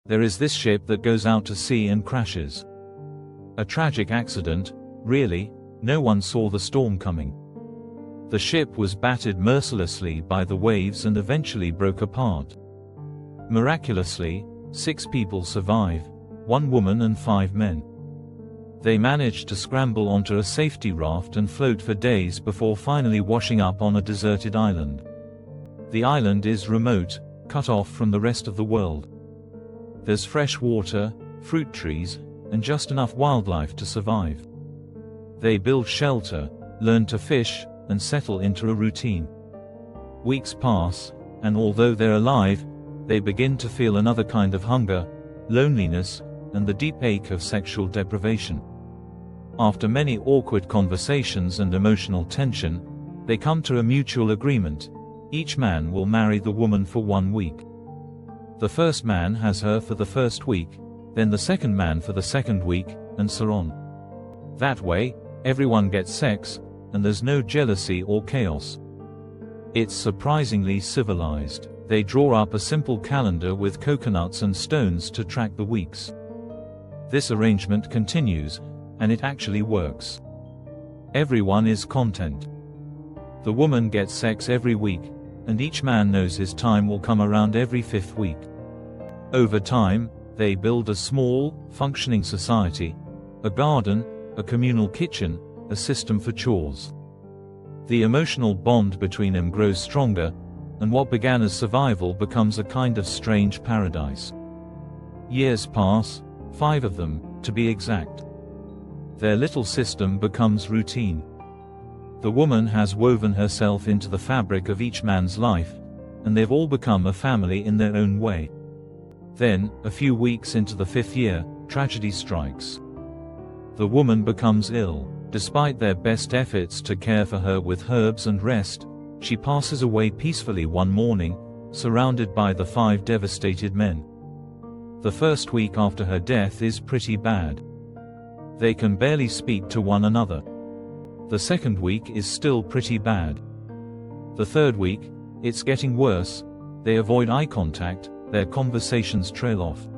There is this ship that goes out to sea and crashes. A tragic accident, really, no one saw the storm coming. The ship was battered mercilessly by the waves and eventually broke apart. Miraculously, 6 people survive, 1 woman and 5 men. They managed to scramble onto a safety raft and float for days before finally washing up on a deserted island. The island is remote, cut off from the rest of the world. There's fresh water, fruit trees, and just enough wildlife to survive. They build shelter, learn to fish, and settle into a routine. Weeks pass, and although they're alive, they begin to feel another kind of hunger, loneliness, and the deep ache of sexual deprivation. After many awkward conversations and emotional tension, they come to a mutual agreement. Each man will marry the woman for 1 week. The first man has her for the first week, then the second man for the second week, and so on. That way, everyone gets sex, and there's no jealousy or chaos. It's surprisingly civilized. They draw up a simple calendar with coconuts and stones to track the weeks. This arrangement continues, and it actually works. Everyone is content. The woman gets sex every week, and each man knows his time will come around every 5th week. Over time, they build a small, functioning society, a garden, a communal kitchen, a system for chores. The emotional bond between them grows stronger, and what began as survival becomes a kind of strange paradise. Years pass, 5 of them, to be exact. Their little system becomes routine. The woman has woven herself into the fabric of each man's life, and they've all become a family in their own way. Then, a few weeks into the 5th year, tragedy strikes. The woman becomes ill. Despite their best efforts to care for her with herbs and rest, she passes away peacefully one morning, surrounded by the 5 devastated men. The first week after her death is pretty bad. They can barely speak to one another. The second week is still pretty bad. The third week, it's getting worse. They avoid eye contact, their conversations trail off.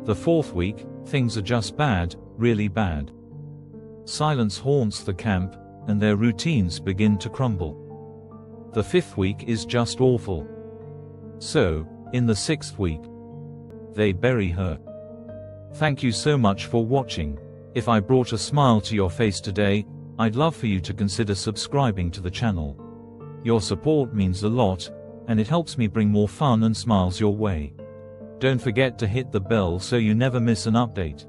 The 4th week, things are just bad, really bad. Silence haunts the camp, and their routines begin to crumble. The 5th week is just awful. So, in the 6th week, they bury her. Thank you so much for watching. If I brought a smile to your face today, I'd love for you to consider subscribing to the channel. Your support means a lot, and it helps me bring more fun and smiles your way. Don't forget to hit the bell so you never miss an update.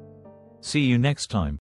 See you next time.